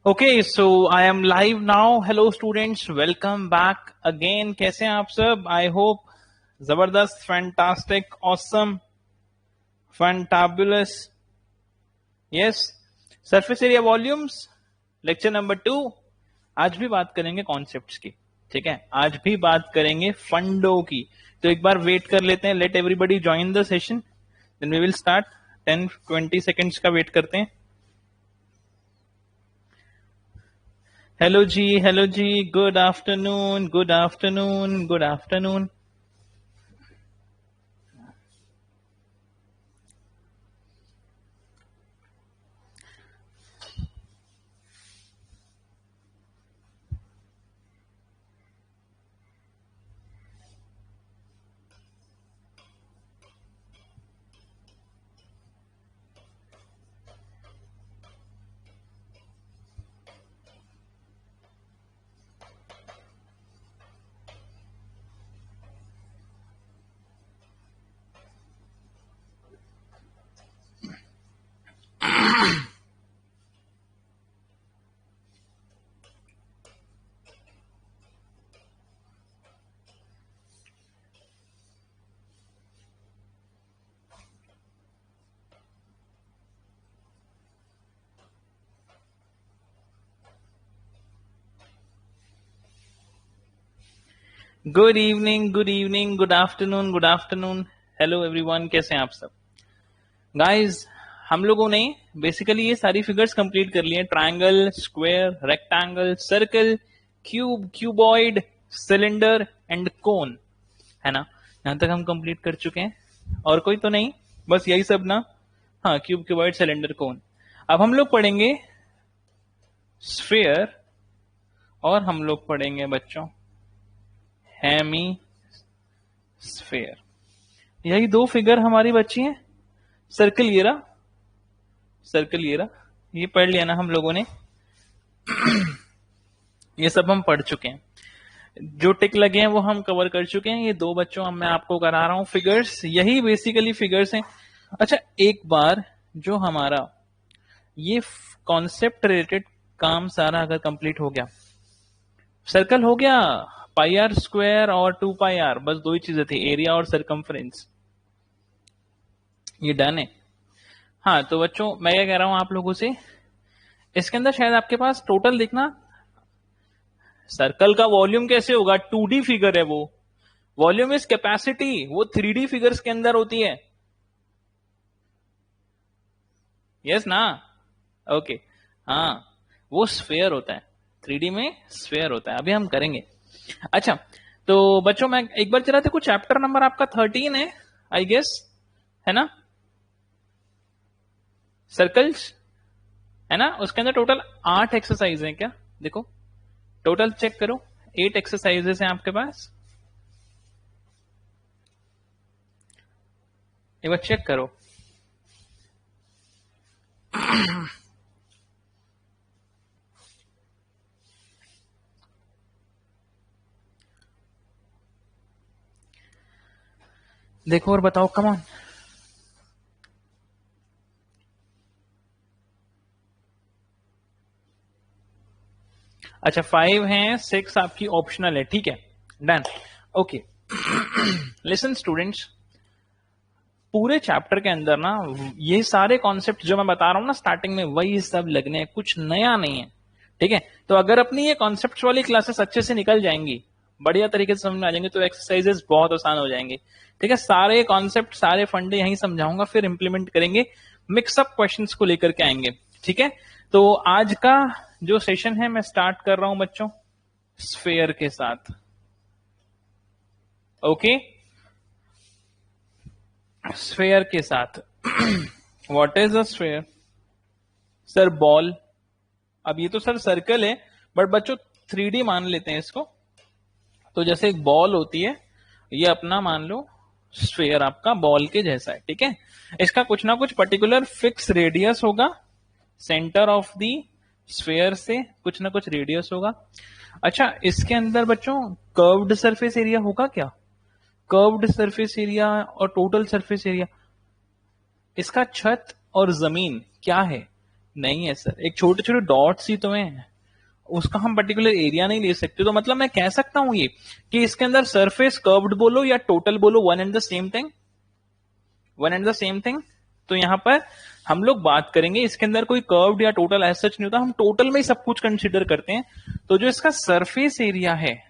Okay, so I am live now. Hello students, welcome back again. कैसे हैं आप सब? I hope जबरदस्त, fantastic, awesome, fantabulous. Yes, surface area volumes, lecture number 2. आज भी बात करेंगे कॉन्सेप्ट्स की, ठीक है? आज भी बात करेंगे फंडो की. तो एक बार वेट कर लेते हैं. Let everybody join the session, then we will start. 10-20 seconds का वेट करते हैं. Hello ji, good afternoon, good afternoon, good afternoon. Good evening, good evening, good afternoon, good afternoon. Hello everyone, कैसे हैं आप सब? गाइस, हम लोगों ने बेसिकली ये सारी फिगर्स कंप्लीट कर लिए. Triangle, square, rectangle, circle, cube, cuboid, cylinder and कोन, है ना? यहां तक हम कंप्लीट कर चुके हैं. और कोई तो नहीं, बस यही सब ना. हाँ, क्यूब, क्यूबॉइड, सिलेंडर, कोन. अब हम लोग पढ़ेंगे स्फीयर और हम लोग पढ़ेंगे बच्चों हेमी स्फीयर. यही दो फिगर हमारी बची हैं. सर्कल ये रहा, सर्कल ये रहा. ये पढ़ लिया ना हम लोगों ने. ये सब हम पढ़ चुके हैं. जो टिक लगे हैं वो हम कवर कर चुके हैं. ये दो बच्चों अब मैं आपको करा रहा हूं फिगर्स. यही बेसिकली फिगर्स हैं. अच्छा, एक बार जो हमारा ये कॉन्सेप्ट रिलेटेड काम सारा अगर कंप्लीट हो गया, सर्कल हो गया, पाई आर स्क्वायर और 2 पाई आर, बस दो ही चीजें थी, एरिया और सरकमफ्रेंस. ये डन है. हाँ, तो बच्चों मैं क्या कह रहा हूं आप लोगों से, इसके अंदर शायद आपके पास टोटल देखना, सर्कल का वॉल्यूम कैसे होगा? 2D फिगर है वो. वॉल्यूम इज कैपेसिटी, वो 3D फिगर्स के अंदर होती है. यस ना? ओके. हाँ, वो स्फेयर होता है. 3D में स्फेयर होता है. अभी हम करेंगे. अच्छा, तो बच्चों मैं एक बार चला, देखो चैप्टर नंबर आपका 13 है आई गेस, है ना? सर्कल्स, है ना? उसके अंदर टोटल 8 एक्सरसाइज है क्या? देखो टोटल चेक करो, 8 एक्सरसाइजेस हैं आपके पास. एक बार चेक करो. देखो और बताओ, कम ऑन. अच्छा, 5 हैं, 6 आपकी ऑप्शनल है. ठीक है, डन. ओके, लिसन स्टूडेंट्स, पूरे चैप्टर के अंदर ना ये सारे कॉन्सेप्ट जो मैं बता रहा हूं ना स्टार्टिंग में, वही सब लगने हैं, कुछ नया नहीं है. ठीक है, तो अगर अपनी ये कॉन्सेप्ट वाली क्लासेस अच्छे से निकल जाएंगी, बढ़िया तरीके से समझ में आ जाएंगे, तो एक्सरसाइजेस बहुत आसान हो जाएंगे. ठीक है, सारे कॉन्सेप्ट, सारे फंडे यहीं समझाऊंगा, फिर इंप्लीमेंट करेंगे, मिक्सअप क्वेश्चंस को लेकर के आएंगे. ठीक है, तो आज का जो सेशन है मैं स्टार्ट कर रहा हूं बच्चों स्फेयर के साथ. ओके, स्फेयर के साथ. What is a sphere? Sir ball. अब ये तो सर सर्कल है, बट बच्चों 3D मान लेते हैं इसको. तो जैसे एक बॉल होती है, ये अपना मान लो स्फेयर आपका बॉल के जैसा है. ठीक है, इसका कुछ ना कुछ पर्टिकुलर फिक्स रेडियस होगा, सेंटर ऑफ दी स्फेयर से कुछ ना कुछ रेडियस होगा. अच्छा, इसके अंदर बच्चों कर्व्ड सरफेस एरिया होगा क्या? कर्व्ड सरफेस एरिया और टोटल सरफेस एरिया, इसका छत और जमीन क्या है नहीं है सर, एक छोटे छोटे डॉट्स ही तो हैं, उसका हम पर्टिकुलर एरिया नहीं ले सकते। तो मतलब मैं कह सकता हूं ये कि इसके अंदर सरफेस कर्व्ड बोलो या टोटल बोलो, one and the same thing, one and the same thing. तो यहां पर हम लोग बात करेंगे इसके अंदर कोई कर्व्ड या टोटल एज सच नहीं होता, हम टोटल में ही सब कुछ कंसीडर करते हैं। तो जो इसका सरफेस एरिया है,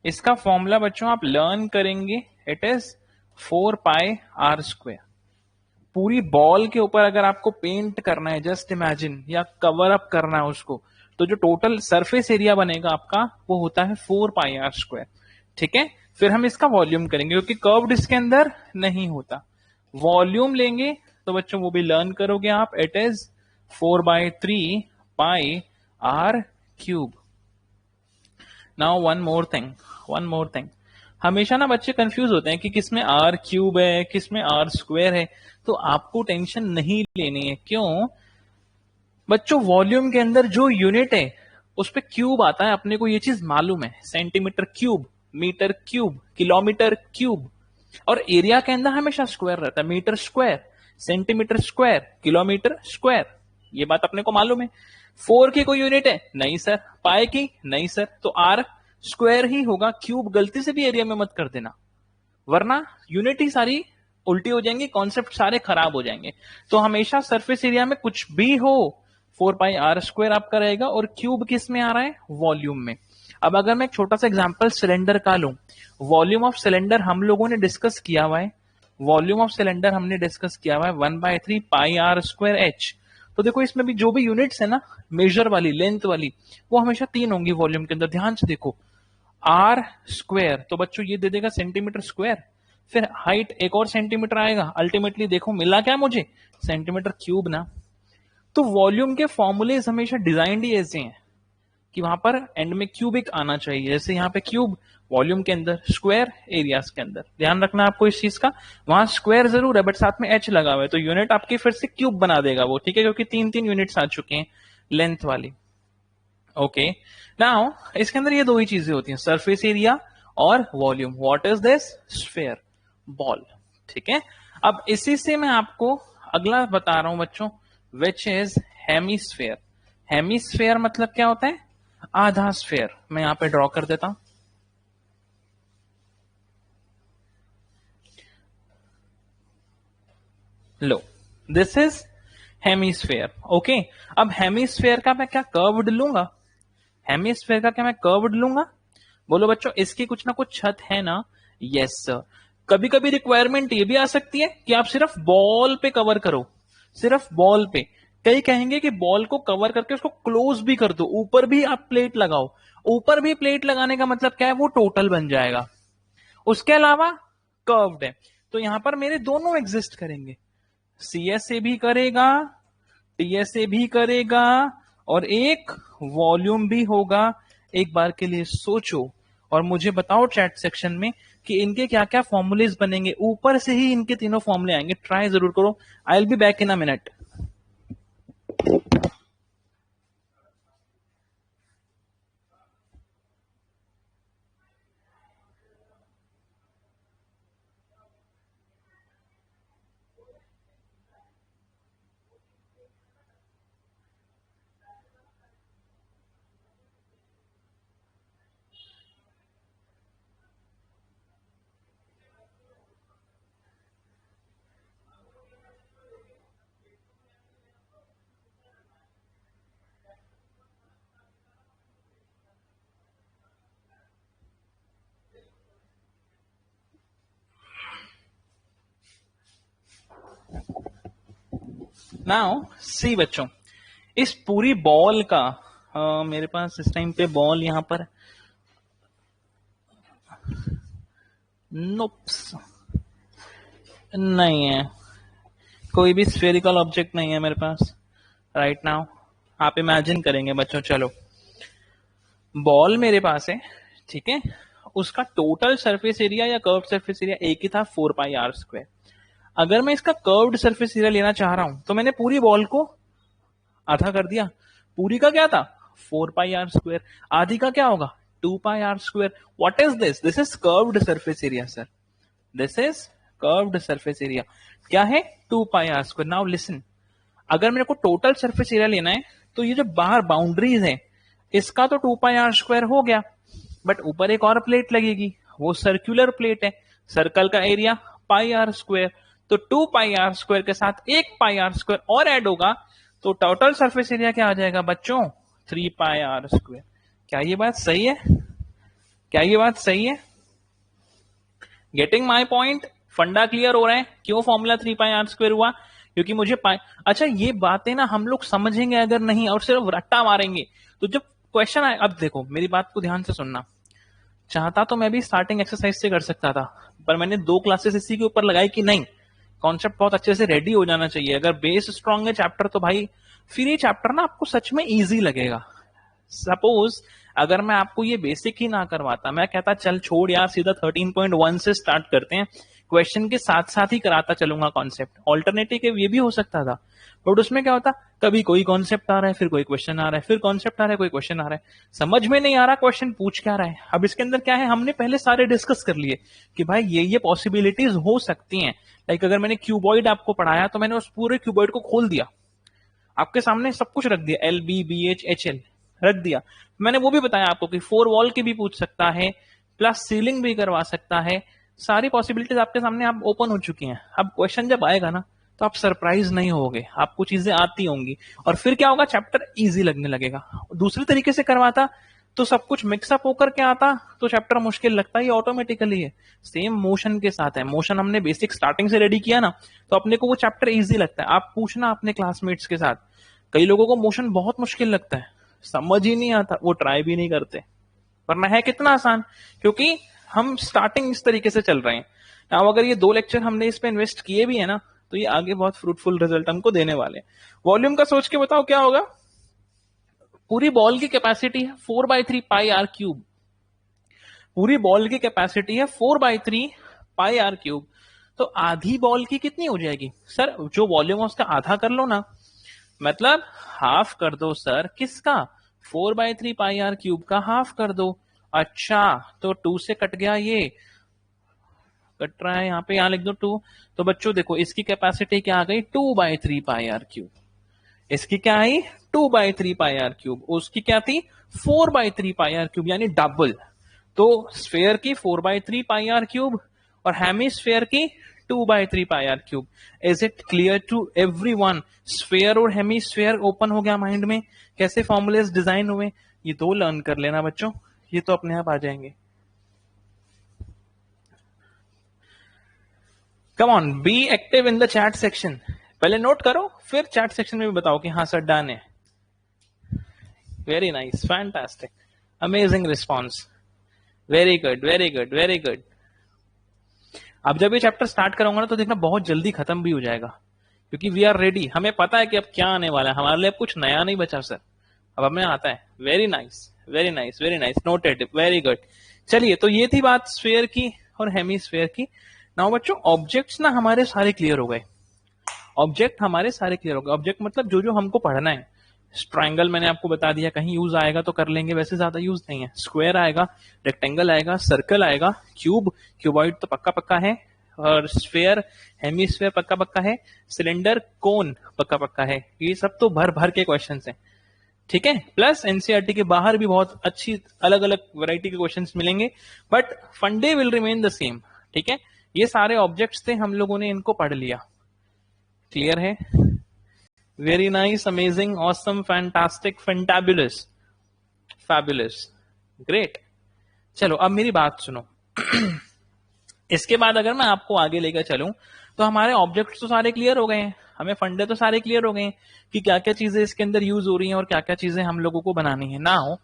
इसका फॉर्मूला बच्चों आप लर्न करेंगे, इट इज 4πr²। पूरी बॉल के ऊपर अगर आपको पेंट करना है, जस्ट इमेजिन, या कवर अप करना है उसको, तो जो टोटल सरफेस एरिया बनेगा आपका वो होता है 4πr²। ठीक है, फिर हम इसका वॉल्यूम करेंगे क्योंकि कर्व्ड इसके अंदर नहीं होता। वॉल्यूम लेंगे तो बच्चों वो भी लर्न करोगे आप, it is 4/3πr³। Now one more thing, हमेशा ना बच्चे कंफ्यूज होते हैं कि किसमें r³ है, किसमें r² है। तो आपको टेंशन नहीं लेनी है। क्यों बच्चों, वॉल्यूम के अंदर जो यूनिट है उस पे क्यूब आता है, अपने को ये चीज मालूम है, centimetre cube, metre cube, kilometre cube. और एरिया के अंदर हमेशा स्क्वायर रहता है, metre square, centimetre square, kilometre square, ये बात अपने को मालूम है। 4 की कोई यूनिट है नहीं सर, पाई की नहीं सर, तो आर स्क्वायर ही होगा। क्यूब गलती से भी एरिया में मत कर देना, वरना यूनिट ही सारी उल्टी हो जाएंगी, कॉन्सेप्ट सारे खराब हो जाएंगे। तो हमेशा सरफेस एरिया में कुछ भी हो 4πr² आपका रहेगा, और क्यूब किस में आ रहा है, वॉल्यूम में। अब अगर मैं एक छोटा सा एग्जांपल सिलेंडर का लूं, वॉल्यूम ऑफ सिलेंडर हम लोगों ने डिस्कस किया हुआ है, वॉल्यूम ऑफ सिलेंडर हमने डिस्कस किया हुआ है 1/3πr²h। तो देखो इसमें भी जो भी यूनिट्स है ना, मेजर वाली, लेंथ वाली, वो हमेशा 3 होंगी वॉल्यूम के अंदर। ध्यान से देखो, r², तो बच्चों ये दे देगा सेंटीमीटर स्क्वायर, फिर हाइट एक और सेंटीमीटर आएगा, अल्टीमेटली देखो मिला क्या मुझे, सेंटीमीटर क्यूब ना। तो वॉल्यूम के फॉर्मूले हमेशा डिजाइंड ही ऐसे हैं कि वहां पर एंड में क्यूबिक आना चाहिए। जैसे यहाँ पे क्यूब वॉल्यूम के अंदर, स्क्वायर एरियाज के अंदर। ध्यान रखना आपको इस चीज का, वहां स्क्वायर जरूर है बट साथ में एच लगा हुआ है, तो यूनिट आपकी फिर से क्यूब बना देगा वो, ठीक है, क्योंकि 3 यूनिट्स आ चुके हैं लेंथ वाली। ओके, नाउ इसके अंदर ये दो ही चीजें होती हैं, सरफेस एरिया और volume. What is this, sphere, ball. ठीक है, अब इसी से मैं आपको अगला बता रहा हूं बच्चों, विच इज हेमीस्फेयर। हेमीस्फेयर मतलब क्या होता है, आधा स्फेयर। मैं यहां पे ड्रॉ कर देता हूं, लो, दिस इज हेमीस्फेयर। ओके, अब हेमीस्फेयर का मैं क्या कर्व्ड लूंगा, हेमीस्फेयर का क्या मैं कर्व्ड लूंगा, बोलो बच्चों, इसकी कुछ ना कुछ छत है ना। यस सर, कभी कभी रिक्वायरमेंट ये भी आ सकती है कि आप सिर्फ बॉल पे कवर करो, सिर्फ बॉल पे। कई कहेंगे कि बॉल को कवर करके उसको क्लोज भी कर दो, ऊपर भी आप प्लेट लगाओ। ऊपर भी प्लेट लगाने का मतलब क्या है, वो टोटल बन जाएगा। उसके अलावा कर्व्ड है, तो यहां पर मेरे दोनों एग्जिस्ट करेंगे, CSA भी करेगा, TSA भी करेगा, और एक वॉल्यूम भी होगा। एक बार के लिए सोचो और मुझे बताओ चैट सेक्शन में कि इनके क्या क्या फॉर्मूलेज बनेंगे। ऊपर से ही इनके तीनों फॉर्मूले आएंगे, ट्राई जरूर करो। I will be back in a minute. Now see बच्चों, इस पूरी बॉल का मेरे पास इस टाइम पे बॉल यहां पर नोप्स नहीं है, कोई भी स्फेरिकल ऑब्जेक्ट नहीं है मेरे पास राइट नाउ। आप इमेजिन करेंगे बच्चों, चलो बॉल मेरे पास है, ठीक है, उसका टोटल सरफेस एरिया या कर्व्ड सरफेस एरिया एक ही था 4πr²। अगर मैं इसका कर्व्ड सरफेस एरिया लेना चाह रहा हूं तो मैंने पूरी बॉल को आधा कर दिया। पूरी का क्या था 4πr², आधी का क्या होगा 2πr²। What is this, this is curved surface area sir, this is curved surface area. क्या है 2πr²। नाउ लिसन, अगर मेरे को टोटल सरफेस एरिया लेना है तो ये जो बाहर बाउंड्रीज है इसका तो 2πr² हो गया, बट ऊपर एक और प्लेट लगेगी, वो सर्कुलर प्लेट है, सर्कल का एरिया πr², तो 2πr² के साथ 1πr² और ऐड होगा, तो टोटल सरफेस एरिया क्या आ जाएगा बच्चों? 3πr²। क्या ये बात सही है? क्या ये बात सही है? Getting my point? फंडा क्लियर हो रहा है क्यों फॉर्मूला 3πr² हुआ? क्योंकि मुझे अच्छा ये बातें ना हम लोग समझेंगे अगर नहीं और सिर्फ रट्टा मारेंगे तो जब क्वेश्चन आए, अब देखो मेरी बात को ध्यान से सुनना, चाहता तो मैं भी स्टार्टिंग एक्सरसाइज से कर सकता था, पर मैंने 2 क्लासेस इसी के ऊपर लगाई कि नहीं, कॉन्सेप्ट बहुत अच्छे से रेडी हो जाना चाहिए, अगर बेस स्ट्रांग है चैप्टर तो भाई फिर ये चैप्टर ना आपको सच में इजी लगेगा। सपोज अगर मैं आपको ये बेसिक ही ना करवाता, मैं कहता चल छोड़ यार सीधा 13.1 से स्टार्ट करते हैं, क्वेश्चन के साथ साथ ही कराता चलूंगा कॉन्सेप्ट, ऑल्टरनेटिव ये भी हो सकता था, बट उसमें क्या होता, कभी कोई कॉन्सेप्ट आ रहा है फिर कोई क्वेश्चन आ रहा है, फिर कॉन्सेप्ट आ रहा है कोई क्वेश्चन आ रहा है, समझ में नहीं आ रहा क्वेश्चन पूछ क्या रहा है। अब इसके अंदर क्या है, हमने पहले सारे डिस्कस कर लिए कि भाई ये पॉसिबिलिटीज हो सकती हैं। लाइक अगर मैंने क्यूबॉइड आपको पढ़ाया तो मैंने उस पूरे क्यूबॉइड को खोल दिया, आपके सामने सब कुछ रख दिया, LBBH HL रख दिया, मैंने वो भी बताया आपको कि 4 वॉल की भी पूछ सकता है, प्लस सीलिंग भी करवा सकता है, सारी पॉसिबिलिटीज आपके सामने आप ओपन हो चुकी हैं। अब क्वेश्चन जब आएगा ना तो आप सरप्राइज नहीं होगे, आपको चीजें आती होंगी और फिर क्या होगा, चैप्टर इजी लगने लगेगा। दूसरी तरीके से करवाता तो सब कुछ मिक्सअप होकर के आता तो चैप्टर मुश्किल लगता ही ऑटोमेटिकली है। सेम मोशन के साथ है, मोशन हमने बेसिक स्टार्टिंग से रेडी किया ना तो अपने को वो चैप्टर इजी लगता है। आप पूछना अपने क्लासमेट्स के साथ, कई लोगों को मोशन बहुत मुश्किल लगता है, समझ ही नहीं आता, वो ट्राई भी नहीं करते, वरना है कितना आसान, क्योंकि हम स्टार्टिंग इस तरीके से चल रहे हैं। अब अगर ये 2 लेक्चर हमने इस पे इन्वेस्ट किए भी है ना तो ये आगे बहुत फ्रूटफुल रिजल्ट हमको देने वाले हैं। वॉल्यूम का सोच के बताओ क्या होगा, पूरी बॉल की कैपेसिटी है 4/3πr³, पूरी बॉल की कैपेसिटी है 4/3πr³, तो आधी बॉल की कितनी हो जाएगी सर? जो वॉल्यूम है उसका आधा कर लो ना, मतलब हाफ कर दो सर, किसका? 4/3πr³ का हाफ कर दो। अच्छा तो 2 से कट गया, ये कट रहा है यहाँ पे, यहाँ लिख दो 2, तो बच्चों देखो इसकी कैपेसिटी क्या आ गई, 2/3πr³, इसकी क्या आई 2/3πr³, उसकी क्या थी 4/3πr³ यानी डबल। तो स्फेयर की 4/3πr³ और हेमिस्फेयर की 2/3πr³। Is it clear to everyone? Sphere और हेमिस्फेयर ओपन हो गया माइंड में, कैसे फॉर्मूलेस डिजाइन हुए, ये 2 लर्न कर लेना बच्चों, ये तो अपने आप आ जाएंगे। Come on, be active in the chat section, पहले नोट करो फिर चैट सेक्शन में भी बताओ कि हाँ सर डन है। Very nice, fantastic, amazing response, very good very good very good. अब जब ये चैप्टर स्टार्ट करूंगा ना तो देखना बहुत जल्दी खत्म भी हो जाएगा, क्योंकि वी आर रेडी, हमें पता है कि अब क्या आने वाला है, हमारे लिए अब कुछ नया नहीं बचा सर, अब हमें आता है। Very nice very nice very nice, noted, very good. चलिए तो ये थी बात स्फेयर की और हेमिस्फेयर की। नाउ बच्चों ऑब्जेक्ट्स ना हमारे सारे क्लियर हो गए, ऑब्जेक्ट हमारे सारे क्लियर हो गए। ऑब्जेक्ट मतलब जो जो हमको पढ़ना है, ट्रायंगल मैंने आपको बता दिया, कहीं यूज आएगा तो कर लेंगे, वैसे ज्यादा यूज नहीं है। स्क्वायर आएगा, रेक्टेंगल आएगा, सर्कल आएगा, क्यूब, क्यूबॉइड तो पक्का पक्का है, और स्फेयर हेमिस्फेयर पक्का पक्का है, सिलेंडर कोन पक्का पक्का है, ये सब तो भर भर के क्वेश्चन है, ठीक है। प्लस एनसीईआरटी के बाहर भी बहुत अच्छी अलग अलग वैरायटी के क्वेश्चंस मिलेंगे, बट फंडे विल रिमेन द सेम, ठीक है। ये सारे ऑब्जेक्ट्स थे, हम लोगों ने इनको पढ़ लिया, क्लियर है? Very nice, amazing, awesome, fantastic, fantabulous, fabulous, great. चलो अब मेरी बात सुनो इसके बाद अगर मैं आपको आगे लेकर चलूं तो हमारे ऑब्जेक्ट्स तो सारे क्लियर हो गए हैं, हमें फंडे तो सारे क्लियर हो गए हैं कि क्या क्या चीजें इसके अंदर यूज हो रही हैं और क्या क्या चीजें हम लोगों को बनानी है ना हो।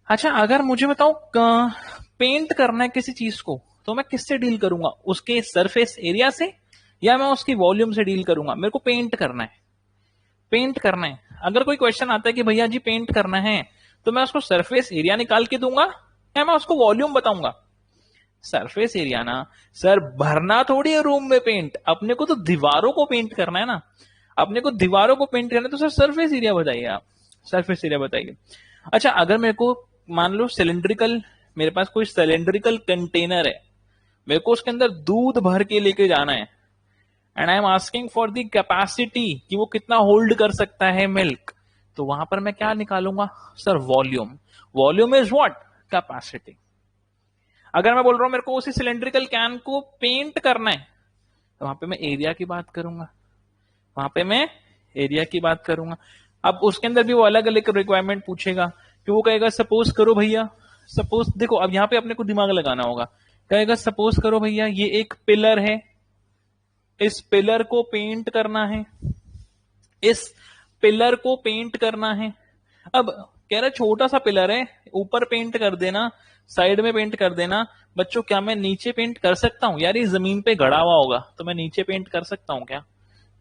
अच्छा अगर मुझे बताओ पेंट करना है किसी चीज को तो मैं किससे डील करूंगा, उसके सरफेस एरिया से या मैं उसकी वॉल्यूम से डील करूंगा? मेरे को पेंट करना है, पेंट करना है। अगर कोई क्वेश्चन आता है कि भैया जी पेंट करना है तो मैं उसको सरफेस एरिया निकाल के दूंगा या मैं उसको वॉल्यूम बताऊंगा? सरफेस एरिया ना सर, भरना थोड़ी है रूम में पेंट, अपने को तो दीवारों को पेंट करना है ना, अपने को दीवारों को पेंट करना है, तो सर सरफेस एरिया बताइए, आप सरफेस एरिया बताइए। अच्छा अगर मेरे को मान लो सिलेंड्रिकल, मेरे पास कोई सिलेंड्रिकल कंटेनर है, मेरे को उसके अंदर दूध भर के लेके जाना है and I am asking for the capacity कि वो कितना होल्ड कर सकता है मिल्क, तो वहां पर मैं क्या निकालूंगा sir, volume. Volume is what, capacity. अगर मैं बोल रहा हूं मेरे को उसी सिलेंड्रिकल कैन को पेंट करना है, तो वहां पे मैं एरिया की बात करूंगा, वहां पे मैं एरिया की बात करूंगा। अब उसके अंदर भी वो अलग अलग रिक्वायरमेंट पूछेगा कि वो कहेगा सपोज करो भैया, सपोज देखो अब यहाँ पे अपने को दिमाग लगाना होगा, कहेगा सपोज करो भैया ये एक पिलर है, इस पिलर को पेंट करना है, इस पिलर को पेंट करना है। अब कह रहा छोटा सा पिलर है, ऊपर पेंट कर देना, साइड में पेंट कर देना। बच्चों क्या मैं नीचे पेंट कर सकता हूं? यार ये जमीन पे गड़ा हुआ होगा, तो मैं नीचे पेंट कर सकता हूं क्या?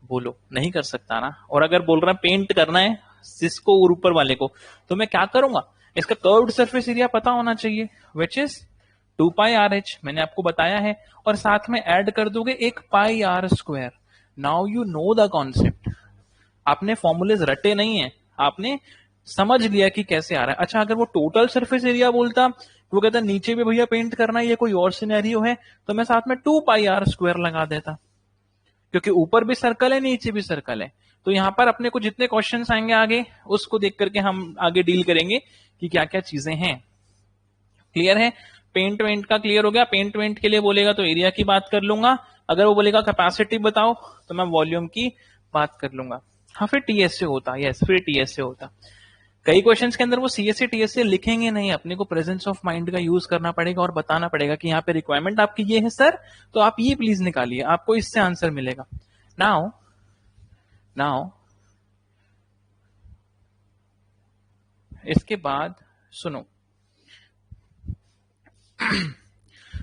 बोलो नहीं कर सकता ना। और अगर बोल रहा है पेंट करना है जिसको और ऊपर वाले को, तो मैं क्या करूंगा, इसका कर्व्ड सरफेस एरिया पता होना चाहिए, which is 2 pi R H, मैंने आपको बताया है। और साथ में ऐड कर दोगे एक pi r square. Now you know the concept. आपने फॉर्मूलेज रटे नहीं है, आपने समझ लिया कि कैसे आ रहा है। अच्छा अगर वो टोटल सरफेस एरिया बोलता, वो कहता नीचे भी भैया पेंट करना है, ये कोई और सिनेरियो है, तो मैं साथ में 2 पाई आर स्क्वायर लगा देता, क्योंकि ऊपर भी सर्कल है नीचे भी सर्कल है। तो यहां पर अपने को जितने क्वेश्चंस आएंगे आगे, उसको देख करके हम आगे डील करेंगे कि क्या क्या चीजें हैं। क्लियर है? पेंट वेंट का क्लियर हो गया। पेंट वेंट के लिए बोलेगा तो एरिया की बात कर लूंगा, अगर वो बोलेगा कैपेसिटी बताओ तो मैं वॉल्यूम की बात कर लूंगा। हाँ फिर टीएस से होता, यस फिर टीएस से होता। कई क्वेश्चंस के अंदर वो सीएससी टीएससी लिखेंगे नहीं, अपने को प्रेजेंस ऑफ माइंड का यूज करना पड़ेगा और बताना पड़ेगा कि यहाँ पे रिक्वायरमेंट आपकी ये है सर, तो आप ये प्लीज निकालिए, आपको इससे आंसर मिलेगा। नाउ नाउ इसके बाद सुनो,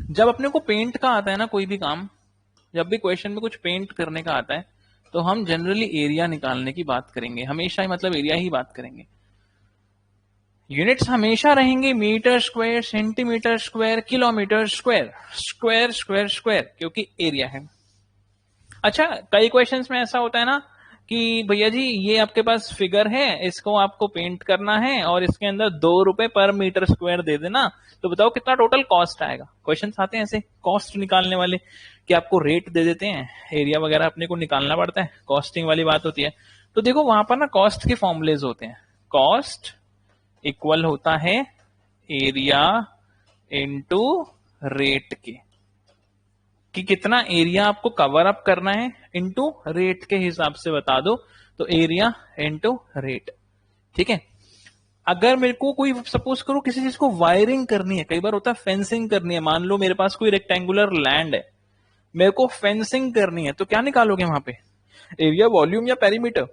जब अपने को पेंट का आता है ना कोई भी काम, जब भी क्वेश्चन में कुछ पेंट करने का आता है, तो हम जनरली एरिया निकालने की बात करेंगे, हमेशा ही मतलब एरिया ही बात करेंगे। यूनिट्स हमेशा रहेंगे metre square, centimetre square, kilometre square, square square square, क्योंकि एरिया है। अच्छा कई क्वेश्चंस में ऐसा होता है ना कि भैया जी ये आपके पास फिगर है, इसको आपको पेंट करना है और इसके अंदर 2 रुपए पर मीटर स्क्वायर दे देना, तो बताओ कितना टोटल कॉस्ट आएगा। क्वेश्चंस आते हैं ऐसे कॉस्ट निकालने वाले कि आपको रेट दे देते हैं, एरिया वगैरह अपने को निकालना पड़ता है, कॉस्टिंग वाली बात होती है। तो देखो वहां पर ना कॉस्ट के फॉर्मुलेज होते हैं। कॉस्ट इक्वल होता है एरिया इनटू रेट के, कि कितना एरिया आपको कवर अप करना है इनटू रेट के हिसाब से बता दो, तो एरिया इनटू रेट। ठीक है? अगर मेरे को कोई सपोज करो किसी चीज को वायरिंग करनी है, कई बार होता है फेंसिंग करनी है, मान लो मेरे पास कोई रेक्टेंगुलर लैंड है, मेरे को फेंसिंग करनी है, तो क्या निकालोगे वहां पे, एरिया, वॉल्यूम या पेरीमीटर?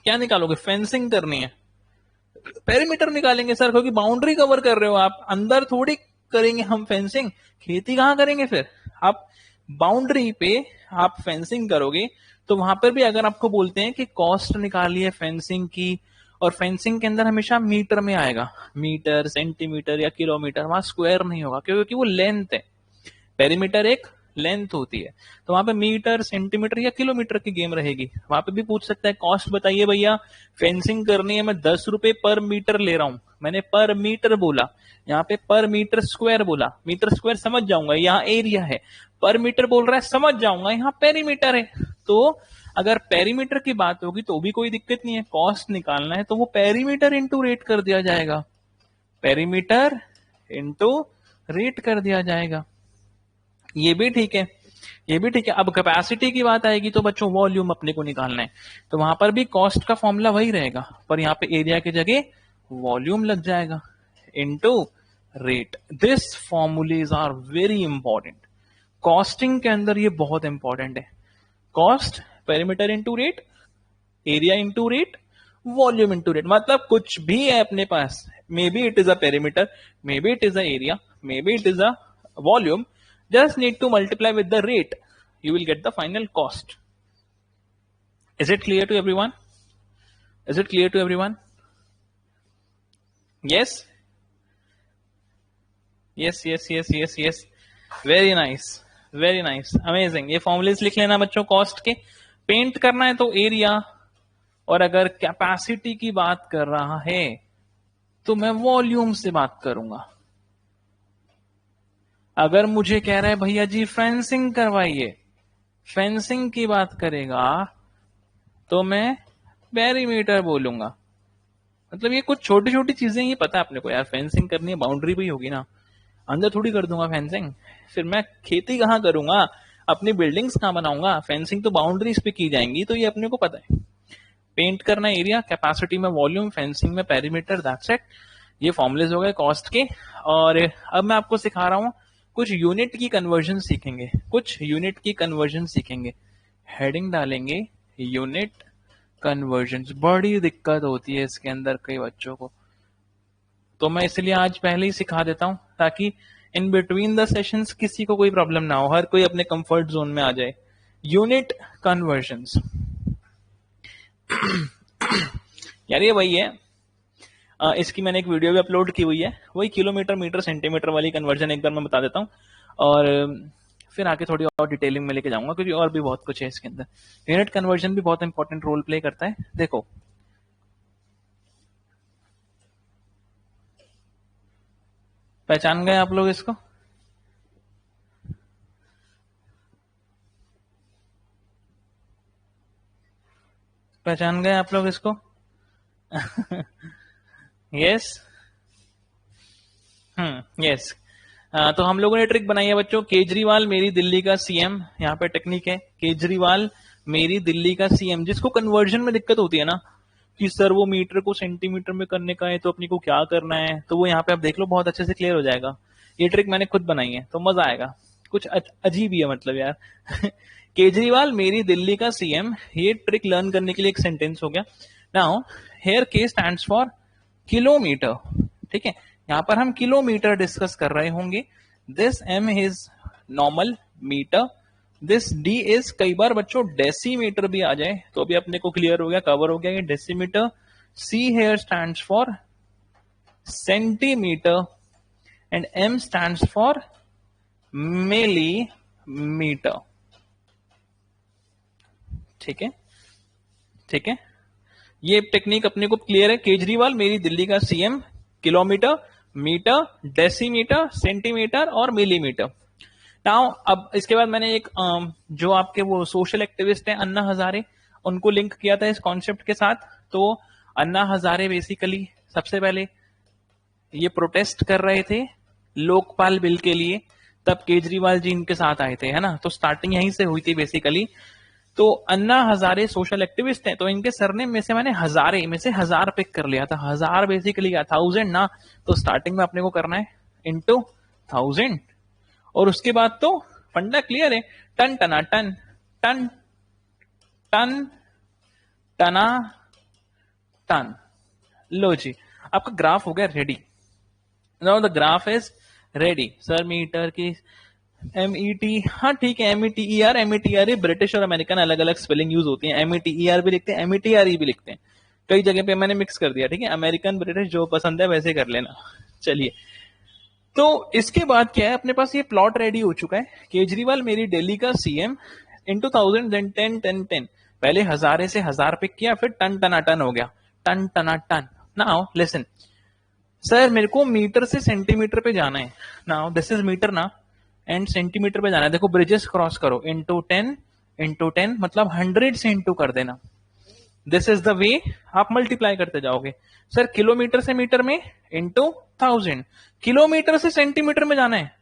क्या निकालोगे? फेंसिंग करनी है, पेरीमीटर निकालेंगे सर, क्योंकि बाउंड्री कवर कर रहे हो आप, अंदर थोड़ी करेंगे हम फेंसिंग, खेती कहां करेंगे फिर आप, बाउंड्री पे आप फेंसिंग करोगे। तो वहां पर भी अगर आपको बोलते हैं कि कॉस्ट निकालिए फेंसिंग की, और फेंसिंग के अंदर हमेशा मीटर में आएगा, मीटर सेंटीमीटर या किलोमीटर, वहां स्क्वायर नहीं होगा क्योंकि वो लेंथ है, पेरीमीटर एक लेंथ होती है, तो वहां पे मीटर सेंटीमीटर या किलोमीटर की गेम रहेगी। वहां पे भी पूछ सकता है कॉस्ट बताइए भैया, फेंसिंग करनी है, मैं 10 रुपए पर मीटर ले रहा हूं, मैंने पर मीटर बोला, यहाँ पे पर मीटर स्क्वायर बोला, मीटर स्क्वायर समझ जाऊंगा, यहाँ एरिया है, पर मीटर बोल रहा है समझ जाऊंगा, यहाँ पेरीमीटर है। तो अगर पेरीमीटर की बात होगी तो भी कोई दिक्कत नहीं है, कॉस्ट निकालना है तो वो पेरीमीटर इंटू रेट कर दिया जाएगा, पेरीमीटर इंटू रेट कर दिया जाएगा। ये भी ठीक है, ये भी ठीक है। अब कैपेसिटी की बात आएगी तो बच्चों वॉल्यूम अपने को निकालना है, तो वहां पर भी कॉस्ट का फॉर्मूला वही रहेगा, पर यहाँ पे एरिया की जगह वॉल्यूम लग जाएगा into rate. This formulas are very important, costing के अंदर ये बहुत इंपॉर्टेंट है। Cost perimeter into rate, area into rate, volume into rate, मतलब कुछ भी है अपने पास, maybe it is a perimeter, maybe it is a area, maybe it is a volume, just need to multiply with the rate, you will get the final cost. Is it clear to everyone? Is it clear to everyone? Yes, yes, yes, yes, yes, yes, very nice, very nice, amazing। ये formulas लिख लेना बच्चों cost के। Paint करना है तो area, और अगर कैपेसिटी की बात कर रहा है तो मैं वॉल्यूम से बात करूंगा। अगर मुझे कह रहा है भैया जी फेंसिंग करवाइए, फेंसिंग की बात करेगा तो मैं पेरीमीटर बोलूंगा। मतलब ये कुछ छोटी छोटी चीजें ही पता है अपने को यार, फेंसिंग करनी है बाउंड्री भी होगी ना, अंदर थोड़ी कर दूंगा फेंसिंग। फिर मैं खेती कहाँ करूंगा, अपनी बिल्डिंग्स कहाँ बनाऊंगा, फेंसिंग तो बाउंड्रीज पे की जाएंगी, तो ये अपने को पता है। पेंट करना एरिया, कैपेसिटी में वॉल्यूम, फेंसिंग में पेरीमीटर, दैट्स इट। ये फॉर्मुलेज हो गए कॉस्ट के। और अब मैं आपको सिखा रहा हूँ कुछ यूनिट की कन्वर्जन सीखेंगे, कुछ यूनिट की कन्वर्जन सीखेंगे। हेडिंग डालेंगे यूनिट कन्वर्जन। बड़ी दिक्कत होती है इसके अंदर कई बच्चों को, तो मैं इसलिए आज पहले ही सिखा देता हूं ताकि इन बिटवीन द सेशंस किसी को कोई प्रॉब्लम ना हो, हर कोई अपने कंफर्ट जोन में आ जाए। यूनिट कन्वर्जन्स यार ये वही है, इसकी मैंने एक वीडियो भी अपलोड की हुई है, वही किलोमीटर मीटर सेंटीमीटर वाली कन्वर्जन एक बार मैं बता देता हूँ। और फिर आगे थोड़ी और डिटेलिंग में लेके जाऊंगा क्योंकि और भी बहुत कुछ है इसके अंदर। यूनिट कन्वर्जन भी बहुत इंपॉर्टेंट रोल प्ले करता है। देखो पहचान गए आप लोग इसको? पहचान गए आप लोग इसको? यस। यस। तो हम लोगों ने ट्रिक बनाई है बच्चों, केजरीवाल मेरी दिल्ली का सीएम। यहाँ पे टेक्निक है, केजरीवाल मेरी दिल्ली का सीएम। जिसको कन्वर्जन में दिक्कत होती है ना कि सर वो मीटर को सेंटीमीटर में करने का है तो अपनी को क्या करना है, तो वो यहाँ पे आप देख लो बहुत अच्छे से क्लियर हो जाएगा। ये ट्रिक मैंने खुद बनाई है तो मजा आएगा। कुछ अजीब ही है मतलब यार। केजरीवाल मेरी दिल्ली का सीएम, ये ट्रिक लर्न करने के लिए एक सेंटेंस हो गया। नाउ हेयर के स्टैंड्स फॉर किलोमीटर, ठीक है, यहां पर हम किलोमीटर डिस्कस कर रहे होंगे। This M is normal metre, this D is, कई बार बच्चों डेसीमीटर भी आ जाए तो भी अपने को क्लियर हो गया, कवर हो गया ये decimetre. C here stands for centimetre and M stands for millimetre. ठीक है, ठीक है, ये टेक्निक अपने को क्लियर है। केजरीवाल मेरी दिल्ली का CM, kilometre, metre, decimetre, centimetre और मिलीमीटर। नाउ अब इसके बाद मैंने एक जो आपके वो सोशल एक्टिविस्ट हैं अन्ना हजारे, उनको लिंक किया था इस कॉन्सेप्ट के साथ। तो अन्ना हजारे बेसिकली सबसे पहले ये प्रोटेस्ट कर रहे थे लोकपाल बिल के लिए, तब केजरीवाल जी इनके साथ आए थे, है ना। तो स्टार्टिंग यहीं से हुई थी बेसिकली। तो अन्ना हजारे सोशल एक्टिविस्ट हैं, तो इनके सरनेम में से मैंने हजारे में से 1000 पिक कर लिया था। 1000 बेसिकली क्या, 1000 ना, तो स्टार्टिंग में अपने को करना है इंटू 1000, और उसके बाद तो फंडा क्लियर है, टन टना टन, टन टन टना टन। लो जी, आपका ग्राफ हो गया ready. Now the graph is ready. Sir meter की एमईटी, हाँ ठीक है, एमईटीईआर, एमईटीआर ब्रिटिश और अमेरिकन अलग अलग स्पेलिंग यूज होती है। एमईटीईआर भी लिखते हैं, एमईटीआर भी लिखते हैं, कई जगह पे मैंने मिक्स कर दिया, ठीक है, अमेरिकन ब्रिटिश जो पसंद है वैसे कर लेना। चलिए, तो इसके बाद क्या है, अपने पास ये प्लॉट रेडी हो चुका है। केजरीवाल मेरी दिल्ली का सीएम इंटू 1000 देन 10 10 10, पहले हजारे से 1000 पिक किया, फिर टन टना टन हो गया, टन टना टन। नाउ लिसन सर, मेरे को मीटर से सेंटीमीटर पे जाना है। नाउ दिस इज मीटर ना, एंड सेंटीमीटर पे जाना है। देखो ब्रिजेस क्रॉस करो, इंटू टेन मतलब 100 से इंटू कर देना। दिस इज द वे आप मल्टीप्लाई करते जाओगे। सर किलोमीटर से मीटर में इंटू 1000, किलोमीटर से सेंटीमीटर में जाना है,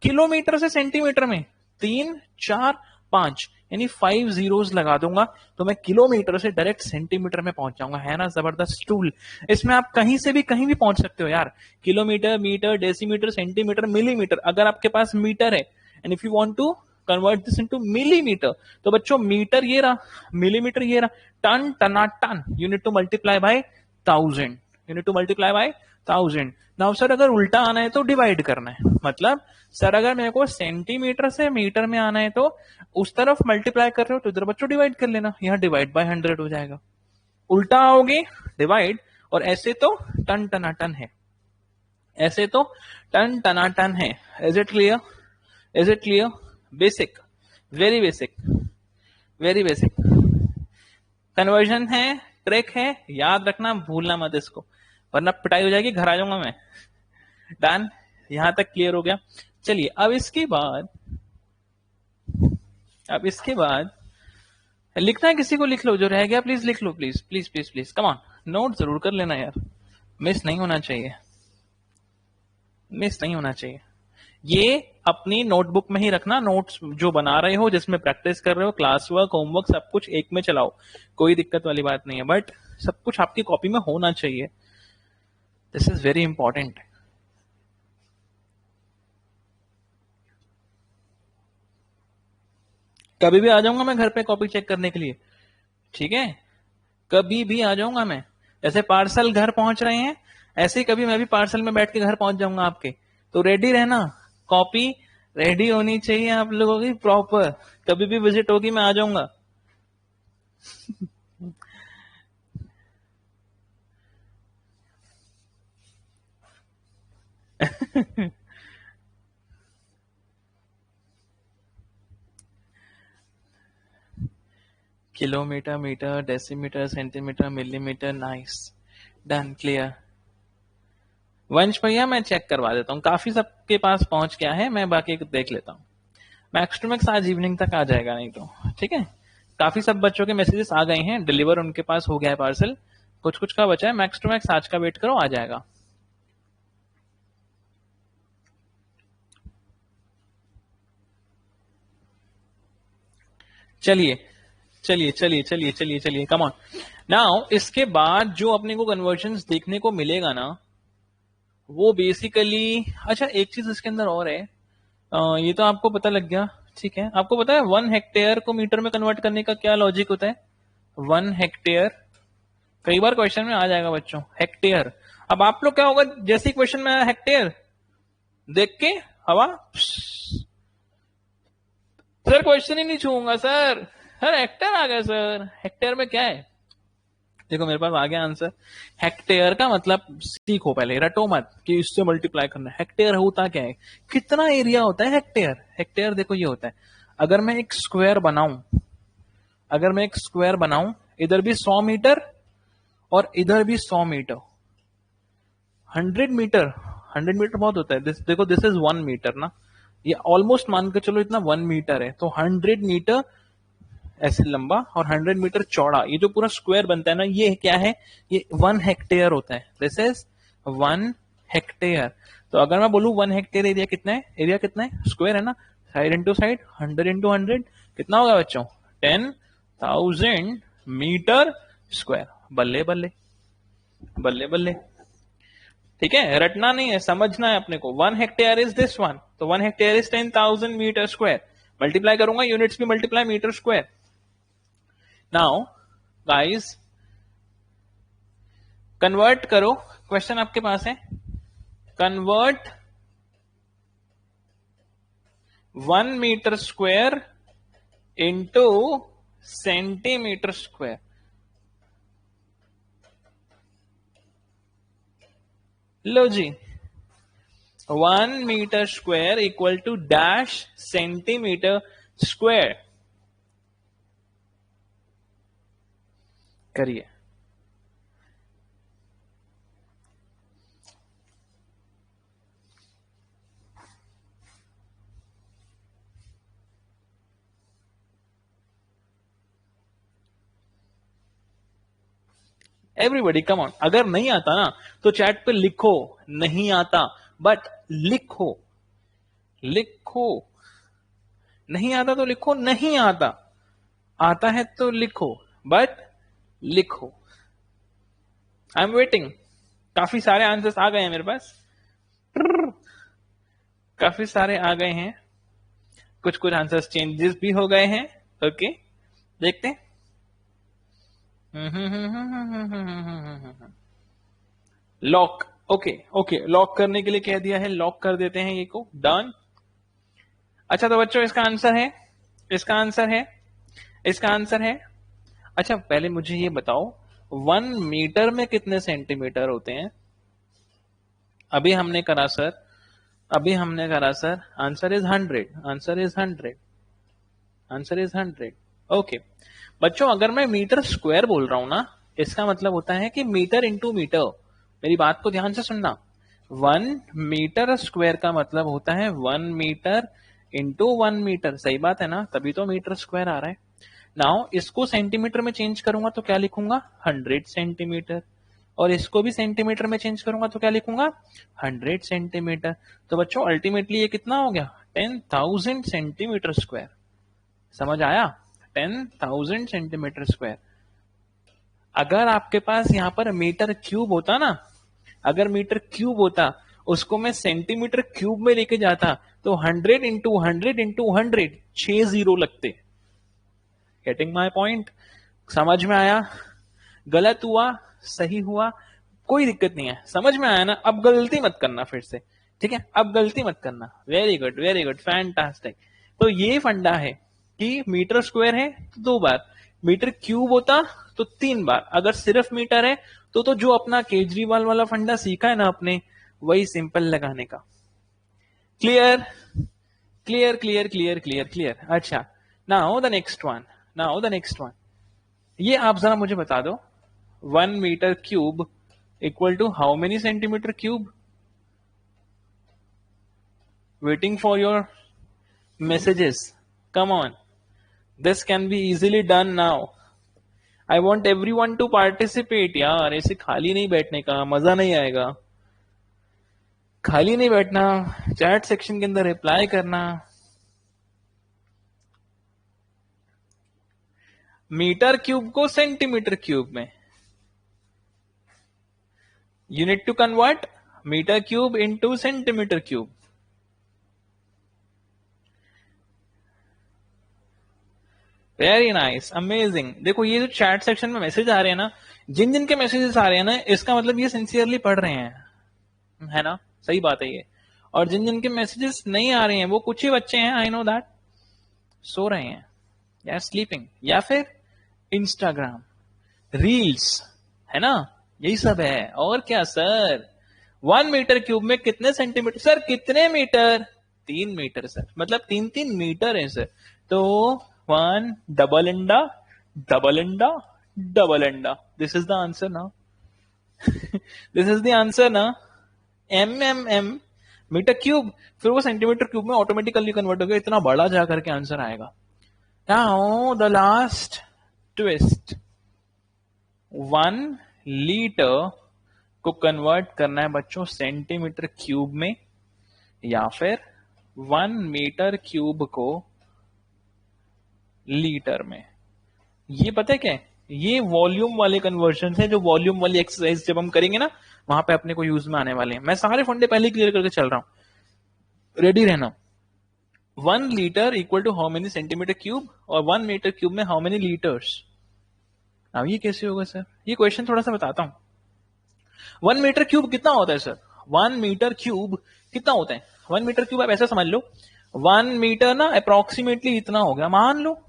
किलोमीटर से सेंटीमीटर में 3 4 5 यानी 5 जीरोस लगा दूंगा तो मैं किलोमीटर से डायरेक्ट सेंटीमीटर में पहुंच जाऊंगा। है ना जबरदस्त टूल। इसमें आप कहीं से भी कहीं भी पहुंच सकते हो यार, kilometre, metre, decimetre, centimetre, millimetre. अगर आपके पास मीटर है and if you want to convert this into millimetre, तो बच्चों मीटर ये रहा, मिलीमीटर ये रहा, टन टना टन, you need to multiply by 1000, you need to multiply by 1000। Now sir अगर उल्टा आना है तो डिवाइड करना है, मतलब सर अगर मेरे को सेंटीमीटर से मीटर में आना है तो उस तरफ मल्टीप्लाई कर रहे हो तो इधर बच्चों डिवाइड कर लेना, यहाँ डिवाइड बाय 100 हो जाएगा। उल्टा आओगे डिवाइड, और ऐसे तो टन टना टन है, ऐसे तो टन टना टन है। Is it clear? Is it clear? Basic, very basic, very basic conversion है, ट्रिक है, याद रखना, भूलना मत इसको, वरना पिटाई हो जाएगी, घर आ जाऊंगा मैं। डन, यहां तक क्लियर हो गया। चलिए अब इसके बाद अब इसके बाद लिखना है किसी को, लिख लो, जो रह गया प्लीज लिख लो, please please please please, come on, note जरूर कर लेना यार, मिस नहीं होना चाहिए, मिस नहीं होना चाहिए। ये अपनी नोटबुक में ही रखना, नोट्स जो बना रहे हो, जिसमें प्रैक्टिस कर रहे हो, क्लास वर्क, होमवर्क, सब कुछ एक में चलाओ, कोई दिक्कत वाली बात नहीं है, बट सब कुछ आपकी कॉपी में होना चाहिए। This is very important. कभी भी आ जाऊंगा मैं घर पे कॉपी चेक करने के लिए, ठीक है, कभी भी आ जाऊंगा मैं। जैसे पार्सल घर पहुंच रहे हैं, ऐसे ही कभी मैं भी पार्सल में बैठ के घर पहुंच जाऊंगा आपके, तो रेडी रहना, कॉपी रेडी होनी चाहिए आप लोगों की प्रॉपर, कभी भी विजिट होगी मैं आ जाऊंगा। Kilometre, metre, decimetre, centimetre, millimetre, nice, done, clear. Vansh भैया मैं चेक करवा देता हूँ, काफी सबके पास पहुंच गया है, मैं बाकी देख लेता हूँ। मैक्स टू मैक्स आज इवनिंग तक आ जाएगा, नहीं तो ठीक है। काफी सब बच्चों के मैसेजेस आ गए हैं, डिलीवर उनके पास हो गया है पार्सल, कुछ कुछ का बचा है, मैक्स टू मैक्स आज का वेट करो, आ जाएगा। चलिए चलिए चलिए चलिए चलिए चलिए, कम ऑन नाउ। इसके बाद जो अपने को कन्वर्जन्स देखने को मिलेगा ना, वो बेसिकली, अच्छा एक चीज इसके अंदर और है, ये तो आपको पता लग गया, ठीक है। आपको पता है 1 हेक्टेयर को मीटर में कन्वर्ट करने का क्या लॉजिक होता है? 1 हेक्टेयर, कई बार क्वेश्चन में आ जाएगा बच्चों, हेक्टेयर। अब आप लोग क्या होगा, जैसे क्वेश्चन में आया हेक्टेयर देख के हवा, सर क्वेश्चन ही नहीं छूंगा सर, सर हेक्टेयर आ गया सर, हेक्टेयर में क्या है? देखो मेरे पास आ गया आंसर। हेक्टेयर का मतलब सीखो, पहले रटो मत कि इससे मल्टीप्लाई करना। हेक्टेयर होता क्या है, कितना एरिया होता है हेक्टेयर? हेक्टेयर देखो ये होता है, अगर मैं एक स्क्वायर बनाऊं, अगर मैं एक स्क्वायर बनाऊं, इधर भी 100 मीटर और इधर भी 100 मीटर, 100 मीटर, 100 मीटर बहुत होता है। देखो दिस इज 1 मीटर ना, ये ऑलमोस्ट मान के चलो इतना 1 मीटर है, तो 100 मीटर ऐसे लंबा और 100 मीटर चौड़ा, ये जो पूरा स्क्वायर बनता है ना, ये क्या है, ये 1 हेक्टेयर होता है। This is 1 hectare. तो अगर मैं बोलूं 1 हेक्टेयर एरिया कितना है, एरिया कितना है, स्क्वायर है ना, साइड इंटू साइड, 100 इंटू 100, कितना होगा बच्चों? 10,000 मीटर स्क्वायर। बल्ले बल्ले बल्ले बल्ले, ठीक है, रटना नहीं है, समझना है अपने को। 1 हेक्टेयर इज दिस वन, तो 1 hectare is 10,000 metre square. Multiply करूंगा, यूनिट्स भी multiply, metre square. Now guys convert करो, क्वेश्चन आपके पास है, convert 1 metre square into centimetre square. लो जी, 1 metre square equal to dash centimetre square, करिए। एवरीबडी कम ऑन, अगर नहीं आता ना तो चैट पे लिखो, नहीं आता, बट लिखो, लिखो, नहीं आता तो लिखो, नहीं आता, आता है तो लिखो, बट लिखो। I am waiting. काफी सारे आंसर्स आ गए हैं मेरे पास, काफी सारे आ गए हैं, कुछ कुछ आंसर्स चेंजेस भी हो गए हैं। ओके देखते हैं। लॉक, ओके ओके, लॉक करने के लिए कह दिया है, लॉक कर देते हैं ये को, डन। अच्छा तो बच्चों इसका आंसर है, इसका आंसर है, इसका आंसर है। अच्छा पहले मुझे ये बताओ 1 मीटर में कितने सेंटीमीटर होते हैं? अभी हमने करा सर, अभी हमने करा sir, answer is 100, answer is 100, answer is 100। Okay बच्चों, अगर मैं मीटर स्क्वायर बोल रहा हूं ना, इसका मतलब होता है कि मीटर इंटू मीटर। मेरी बात को ध्यान से सुनना, 1 मीटर स्क्वायर का मतलब होता है 1 मीटर इंटू 1 मीटर, सही बात है ना, तभी तो मीटर स्क्वायर आ रहा है। नाउ इसको सेंटीमीटर में चेंज करूंगा तो क्या लिखूंगा, 100 सेंटीमीटर, और इसको भी सेंटीमीटर में चेंज करूंगा तो क्या लिखूंगा, 100 सेंटीमीटर। तो बच्चों अल्टीमेटली ये कितना हो गया, 10,000 सेंटीमीटर स्क्वायर। समझ आया, 10,000 सेंटीमीटर स्क्वायर। अगर आपके पास यहाँ पर मीटर क्यूब होता ना, अगर मीटर क्यूब होता, उसको मैं सेंटीमीटर क्यूब में लेके जाता, तो 100 × 100 × 100, 6 जीरो लगते। गेटिंग माई पॉइंट, समझ में आया, गलत हुआ सही हुआ कोई दिक्कत नहीं है, समझ में आया ना। अब गलती मत करना फिर से, ठीक है, अब गलती मत करना। Very good fantastic. तो ये फंडा है कि मीटर स्क्वायर है तो 2 बार, मीटर क्यूब होता तो 3 बार, अगर सिर्फ मीटर है तो जो अपना केजरीवाल वाला फंडा सीखा है ना आपने, वही सिंपल लगाने का। Clear clear clear clear clear clear. अच्छा, now the next one, now the next one, ये आप जरा मुझे बता दो, 1 metre cube equal to how many centimetre cube? Waiting for your messages, come on, this can be easily done now. I want everyone to participate यार, ऐसे खाली नहीं बैठने का, मजा नहीं आएगा, खाली नहीं बैठना, चैट सेक्शन के अंदर रिप्लाई करना। मीटर क्यूब को सेंटीमीटर क्यूब में, you need to convert metre cube into centimetre cube. Very nice, amazing. देखो ये जो चैट सेक्शन में मैसेज आ रहे हैं ना, जिन जिन के मैसेजेस आ रहे हैं ना, इसका मतलब ये सिंसियरली पढ़ रहे हैं, है ना, सही बात है ये। और जिन जिन के मैसेजेस नहीं आ रहे हैं, वो कुछ ही बच्चे हैं, आई नो दैट, सो रहे हैं या स्लीपिंग, या फिर इंस्टाग्राम रील्स, है ना, यही सब है। और क्या सर, 1 मीटर क्यूब में कितने सेंटीमीटर सर, कितने मीटर, 3 मीटर सर, मतलब 3 3 मीटर है सर। तो 1 डबल अंडा डबल अंडा डबल अंडा, दिस इज द आंसर ना, दिस इज द आंसर ना, एम मीटर क्यूब, फिर वो सेंटीमीटर क्यूब में ऑटोमेटिकली कन्वर्ट हो गया, इतना बड़ा जाकर के आंसर आएगा। Now the last twist, 1 litre को कन्वर्ट करना है बच्चों सेंटीमीटर क्यूब में, या फिर 1 मीटर क्यूब को लीटर में। ये पता है क्या है? ये वॉल्यूम वाले कन्वर्जन है, जो वॉल्यूम वाली एक्सरसाइज जब हम करेंगे ना, वहां पे अपने को यूज में आने वाले हैं। मैं सारे फंडे पहले क्लियर करके चल रहा हूं, रेडी रहना। 1 litre equal to how many centimetre cube, और 1 मीटर क्यूब में हाउ मेनी लीटर्स। अब ये कैसे होगा सर, ये क्वेश्चन थोड़ा सा बताता हूं। 1 मीटर क्यूब कितना होता है सर, 1 मीटर क्यूब कितना होता है, 1 मीटर क्यूब आप ऐसा समझ लो, 1 मीटर ना अप्रोक्सीमेटली इतना हो गया, मान लो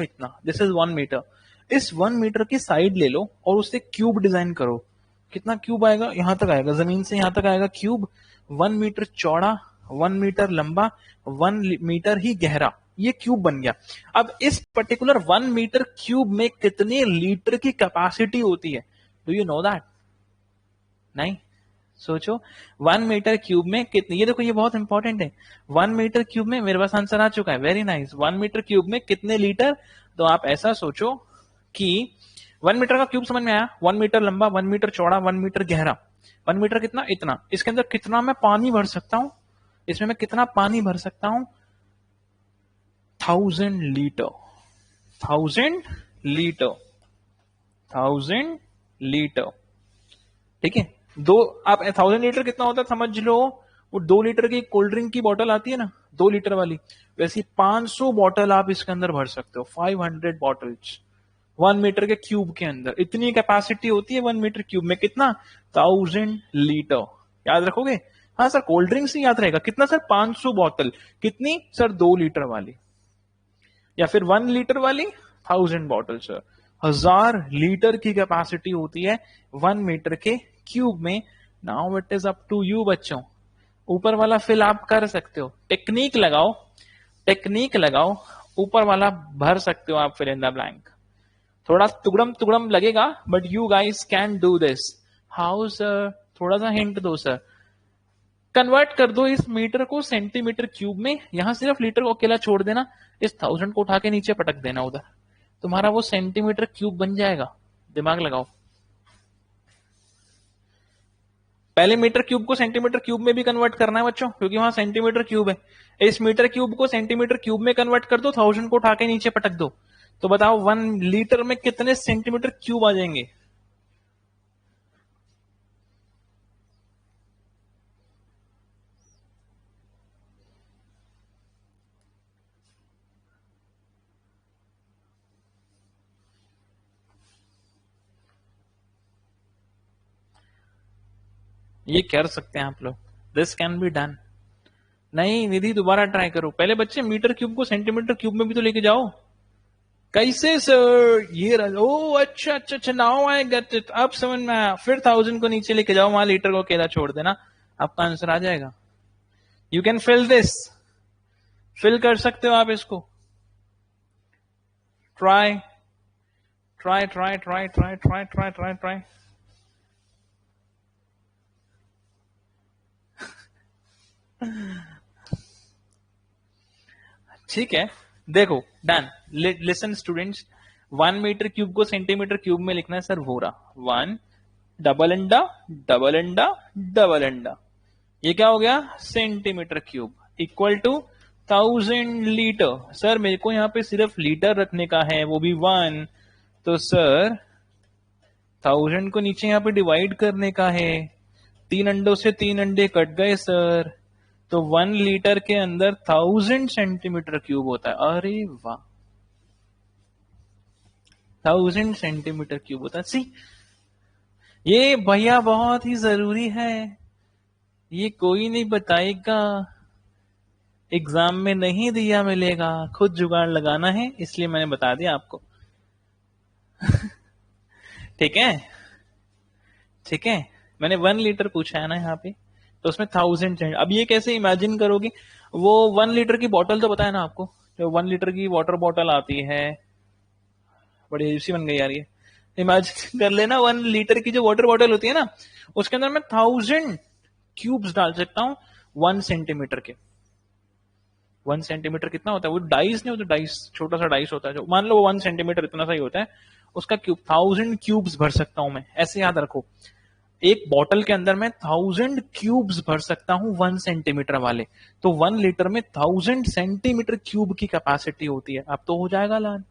इतना, दिस इज 1 मीटर। इस 1 मीटर की साइड ले लो और उससे क्यूब डिजाइन करो, कितना क्यूब आएगा, यहां तक आएगा, जमीन से यहां तक आएगा क्यूब, 1 मीटर चौड़ा, 1 मीटर लंबा, 1 मीटर ही गहरा, ये क्यूब बन गया। अब इस पर्टिकुलर 1 मीटर क्यूब में कितने लीटर की कैपेसिटी होती है, डू यू नो दैट? नहीं, सोचो 1 मीटर क्यूब में कितनी, ये देखो ये बहुत इंपॉर्टेंट है, 1 मीटर क्यूब में, मेरे पास आंसर आ चुका है, वेरी नाइस। 1 मीटर क्यूब में कितने लीटर, तो आप ऐसा सोचो कि 1 मीटर का क्यूब समझ में आया, 1 मीटर लंबा, 1 मीटर चौड़ा, 1 मीटर गहरा, 1 मीटर कितना, इतना, इसके अंदर कितना मैं पानी भर सकता हूं, इसमें मैं कितना पानी भर सकता हूं, 1000 लीटर, 1000 लीटर, 1000 लीटर, ठीक है। दो, आप 1000 लीटर कितना होता है समझ लो, वो 2 लीटर की कोल्ड ड्रिंक की बोतल आती है ना, 2 लीटर वाली, वैसी 500 बोतल आप इसके अंदर भर सकते हो, 500 बॉटल्स 1 मीटर के क्यूब के अंदर, इतनी कैपेसिटी होती है 1 मीटर क्यूब में, कितना, 1000 लीटर। याद रखोगे? हाँ सर, कोल्ड ड्रिंक से याद रहेगा, कितना सर, 500 बोतल, कितनी सर, 2 लीटर वाली, या फिर 1 लीटर वाली 1000 बॉटल सर, 1000 लीटर की कैपेसिटी होती है 1 मीटर के क्यूब में। Now it is up to you बच्चों, ऊपर वाला फिल आप कर सकते हो, टेक्निक लगाओ, टेक्निक लगाओ, ऊपर वाला भर सकते हो आप, फिल इन द ब्लैंक। थोड़ा तुगड़म तुगड़म लगेगा, but you guys can do this. How sir, थोड़ा सा हिंट दो सर। कन्वर्ट कर दो इस मीटर को सेंटीमीटर क्यूब में, यहां सिर्फ लीटर को अकेला छोड़ देना, इस 1000 को उठा के नीचे पटक देना उधर, तुम्हारा वो सेंटीमीटर क्यूब बन जाएगा। दिमाग लगाओ, पहले मीटर क्यूब को सेंटीमीटर क्यूब में भी कन्वर्ट करना है बच्चों, क्योंकि वहां सेंटीमीटर क्यूब है। इस मीटर क्यूब को सेंटीमीटर क्यूब में कन्वर्ट कर दो, 1000 को उठा के नीचे पटक दो, तो बताओ 1 लीटर में कितने सेंटीमीटर क्यूब आ जाएंगे? ये कर सकते हैं आप लोग, दिस कैन बी डन। नहीं निधि, दोबारा ट्राई करो, पहले बच्चे मीटर क्यूब को सेंटीमीटर क्यूब में भी तो लेके जाओ। कैसे सर? ये ओ अच्छा अच्छा अच्छा, नाउ आई गेट इट, अब समझ में आया। फिर 1000 को नीचे लेके जाओ, वहां लीटर को अकेला छोड़ देना, आपका आंसर आ जाएगा। You can fill this, fill कर सकते हो आप इसको। Try try try try try try try try try. ठीक है, देखो done. Listen students, 1 metre cube को सेंटीमीटर क्यूब में लिखना है सर, वो रहा 1, डबल अंडा डबल अंडा डबल अंडा, ये क्या हो गया? Centimetre cube equal to 1000 litre. Sir मेरे को यहाँ पे सिर्फ लीटर रखने का है, वो भी 1, तो सर 1000 को नीचे यहाँ पे डिवाइड करने का है, 3 अंडों से 3 अंडे कट गए सर, तो 1 लीटर के अंदर 1000 सेंटीमीटर क्यूब होता है। अरे वाह, 1000 सेंटीमीटर क्यूब होता है। सी, ये भैया बहुत ही जरूरी है, ये कोई नहीं बताएगा, एग्जाम में नहीं दिया मिलेगा, खुद जुगाड़ लगाना है, इसलिए मैंने बता दिया आपको। ठीक है, ठीक है, मैंने 1 लीटर पूछा है ना यहाँ पे, तो उसमें 1000 अब ये कैसे इमेजिन करोगे? वो 1 लीटर की बोतल तो पता है ना आपको, जो 1 लीटर की वाटर बोतल आती है, बड़ी अजीब सी बन गई यार ये। इमेजिन कर लेना, 1 लीटर की जो वाटर बॉटल होती है ना, उसके अंदर मैं 1000 क्यूब्स डाल सकता हूँ 1 सेंटीमीटर के। 1 सेंटीमीटर कितना होता है? वो डाइस नहीं होता, डाइस, छोटा सा डाइस होता है, जो मान लो वो 1 सेंटीमीटर इतना सा ही होता है, उसका क्यूब 1000 क्यूब्स भर सकता हूं मैं, ऐसे याद रखो। एक बॉटल के अंदर मैं 1000 क्यूब्स भर सकता हूं 1 सेंटीमीटर वाले, तो 1 लीटर में 1000 सेंटीमीटर क्यूब की कैपेसिटी होती है। अब तो हो जाएगा लाल।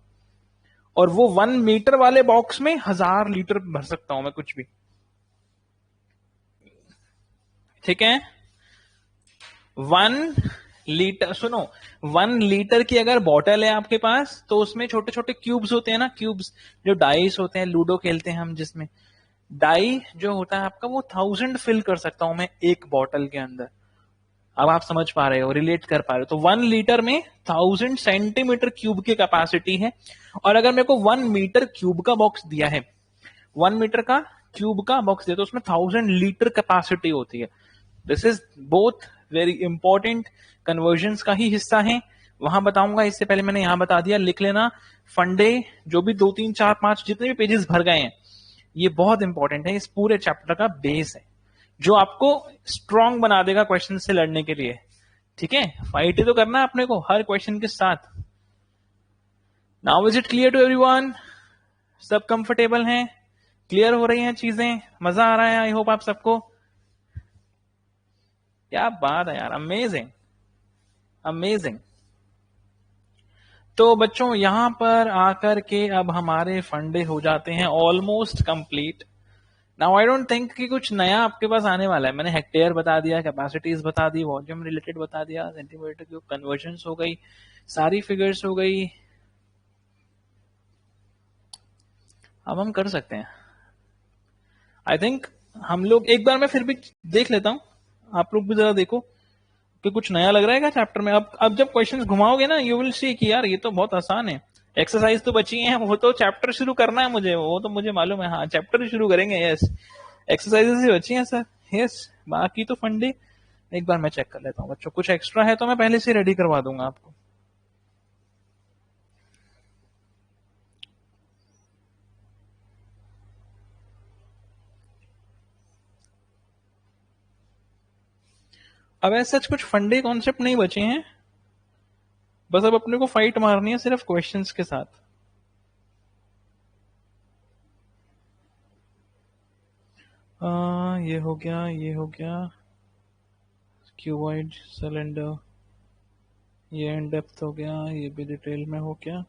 और वो 1 मीटर वाले बॉक्स में 1000 लीटर भर सकता हूं मैं कुछ भी। ठीक है, 1 लीटर, सुनो, 1 लीटर की अगर बॉटल है आपके पास, तो उसमें छोटे छोटे क्यूब्स होते हैं ना, क्यूब्स जो डाइस होते हैं, लूडो खेलते हैं हम जिसमें, डाई जो होता है आपका, वो 1000 फिल कर सकता हूं मैं एक बॉटल के अंदर। अब आप समझ पा रहे हो, रिलेट कर पा रहे हो, तो 1 लीटर में 1000 सेंटीमीटर क्यूब की कैपेसिटी है। और अगर मेरे को 1 मीटर क्यूब का बॉक्स दिया है, 1 मीटर का क्यूब का बॉक्स दिया, तो उसमें 1000 लीटर कैपेसिटी होती है। This is both very important, conversion का ही हिस्सा है, वहां बताऊंगा, इससे पहले मैंने यहां बता दिया, लिख लेना। फंडे जो भी 2 3 4 5 जितने भी पेजेस भर गए हैं, ये बहुत इंपॉर्टेंट है, इस पूरे चैप्टर का बेस है, जो आपको स्ट्रांग बना देगा क्वेश्चन से लड़ने के लिए। ठीक है, फाइट ही तो करना है अपने को हर क्वेश्चन के साथ। Now is it clear to everyone? सब कंफर्टेबल हैं, क्लियर हो रही हैं चीजें, मजा आ रहा है आई होप आप सबको। क्या बात है यार, अमेजिंग अमेजिंग। तो बच्चों यहां पर आकर के अब हमारे फंडे हो जाते हैं almost complete. Now I don't think कि कुछ नया आपके पास आने वाला है। मैंने हेक्टेयर बता दिया, कैपेसिटीज बता दी, वॉल्यूम रिलेटेड बता दिया, सेंटीमीटर क्यूब कन्वर्जन हो गई, सारी फिगर्स हो गई। अब हम कर सकते हैं, आई थिंक हम लोग एक बार मैं फिर भी देख लेता हूं, आप लोग भी जरा देखो कि कुछ नया लग रहा है क्या चैप्टर में। अब जब क्वेश्चंस घुमाओगे ना, यू विल सी कि यार ये तो बहुत आसान है। एक्सरसाइज तो बची है, वो तो चैप्टर शुरू करना है मुझे, वो तो मुझे मालूम है, हाँ चैप्टर शुरू करेंगे, यस। एक्सरसाइजेस ही बची हैं सर, यस, बाकी तो फंडे एक बार मैं चेक कर लेता हूँ बच्चों, कुछ एक्स्ट्रा है तो मैं पहले से रेडी करवा दूंगा आपको। अब ऐसा सच कुछ फंडे कॉन्सेप्ट नहीं बचे हैं, बस अब अपने को फाइट मारनी है सिर्फ क्वेश्चंस के साथ। ये हो गया, ये हो गया, क्यूबॉइड सिलेंडर, ये इन डेप्थ हो गया, ये भी डिटेल में हो गया।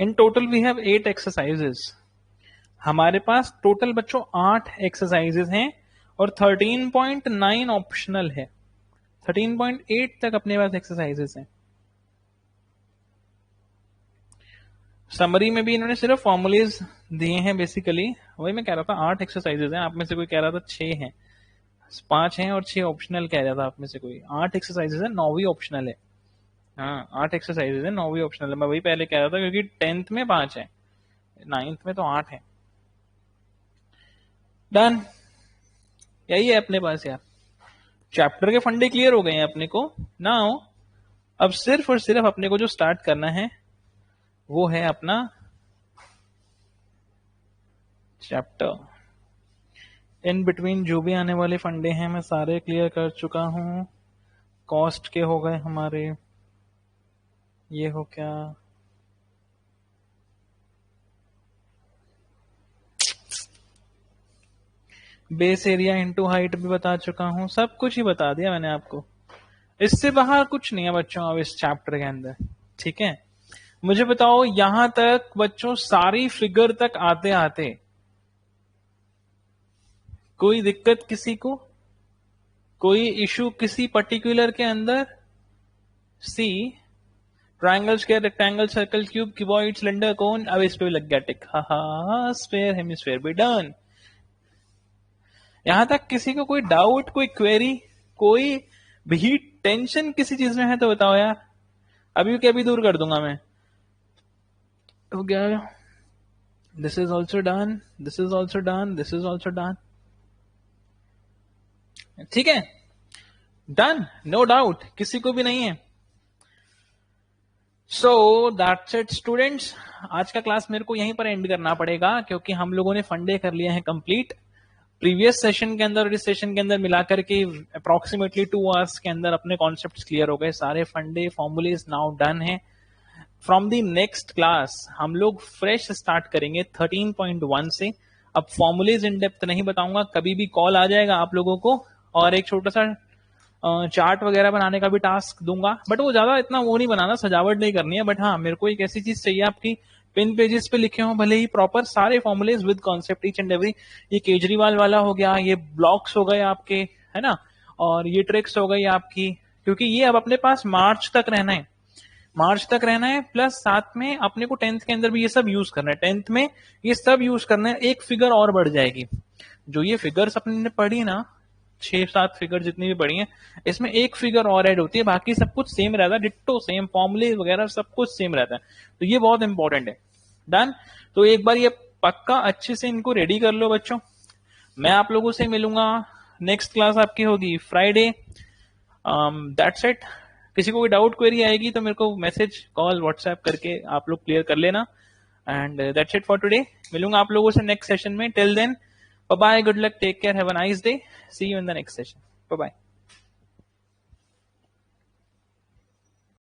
In total we have 8 exercises. हमारे पास टोटल बच्चों 8 एक्सरसाइजेस हैं और 13.9 ऑप्शनल है। 13.8 तक अपने पास एक्सरसाइजेस हैं। समरी में भी इन्होंने सिर्फ फॉर्मूलेज दिए हैं बेसिकली। वही मैं कह रहा था 8 एक्सरसाइजेस हैं, आप में से कोई कह रहा था 6 हैं, 5 हैं और 6 ऑप्शनल कह रहा था आप में से कोई। 8 एक्सरसाइजेस है, 9वीं ऑप्शनल है। हाँ 8 एक्सरसाइजेस है, 9वीं ऑप्शनल है। मैं वही पहले कह रहा था क्योंकि 10th में 5 है, 9th में तो 8 है। डन, यही है अपने पास यार। चैप्टर के फंडे क्लियर हो गए हैं अपने को ना। अब सिर्फ और सिर्फ अपने को जो स्टार्ट करना है वो है अपना चैप्टर। इन बिटवीन जो भी आने वाले फंडे हैं मैं सारे क्लियर कर चुका हूं। कॉस्ट के हो गए हमारे, ये हो क्या, बेस एरिया इनटू हाइट भी बता चुका हूं, सब कुछ ही बता दिया मैंने आपको। इससे बाहर कुछ नहीं है बच्चों अब इस चैप्टर के अंदर। ठीक है, मुझे बताओ यहां तक बच्चों सारी फिगर तक आते आते कोई दिक्कत किसी को, कोई इशू किसी पर्टिकुलर के अंदर? See triangle, square, rectangle, circle, cube, cuboid, cylinder, cone. अब इस पे भी लग गया टिक। हा, स्फेयर, हेमिस्फेयर भी डन। यहां तक किसी को कोई डाउट, कोई क्वेरी, कोई भी टेंशन किसी चीज में है तो बताओ यार, अभी के अभी दूर कर दूंगा मैं। हो गया, this is also done, this is also done, this is also done. ठीक है, डन, नो डाउट, किसी को भी नहीं है। So that's it students. आज का क्लास मेरे को यहीं पर एंड करना पड़ेगा क्योंकि हम लोगों ने फंडे कर लिए हैं कंप्लीट। प्रीवियस सेशन के अंदर और इस सेशन के अंदर मिलाकर के अप्रोक्सीमेटली 2 आवर्स के अंदर अपने कॉन्सेप्ट्स क्लियर हो गए, सारे फंडे फॉर्मूलेज नाउ डन है। फ्रॉम दी नेक्स्ट क्लास हम लोग फ्रेश स्टार्ट करेंगे 13.1 से। अब फॉर्मूलेज इन डेप्थ नहीं बताऊंगा, कभी भी कॉल आ जाएगा आप लोगों को और एक छोटा सा चार्ट वगैरह बनाने का भी टास्क दूंगा, बट वो ज्यादा इतना वो नहीं बनाना, सजावट नहीं करनी है। बट हाँ, मेरे को एक ऐसी चीज चाहिए आपकी पिन पेजेस पे लिखे हो भले ही प्रॉपर सारे formulas with concept each and every. ये केजरीवाल वाला हो गया, ये ब्लॉक्स हो गए आपके, है ना, और ये ट्रिक्स हो गई आपकी, क्योंकि ये अब अपने पास मार्च तक रहना है। मार्च तक रहना है, प्लस साथ में अपने को 10th के अंदर भी ये सब यूज करना है। 10th में ये सब यूज करना है, एक फिगर और बढ़ जाएगी। जो ये फिगर्स अपने ने पढ़ी ना, 6-7 फिगर जितनी भी पढ़ी है, इसमें एक फिगर और ऐड होती है, बाकी सब कुछ सेम रहता है, डिट्टो सेम, फॉर्मूले वगैरह सब कुछ सेम रहता है। तो ये बहुत इंपॉर्टेंट है। डन, तो एक बार ये पक्का अच्छे से इनको रेडी कर लो बच्चों। मैं आप लोगों से मिलूंगा, नेक्स्ट क्लास आपकी होगी फ्राइडे। That's it. किसी को कोई डाउट क्वेरी आएगी तो मेरे को मैसेज, कॉल, व्हाट्सएप करके आप लोग क्लियर कर लेना। And that's it for today. मिलूंगा आप लोगों से नेक्स्ट सेशन में। Till then, bye bye, good luck, take care, have a nice day, see you in the next session, bye bye.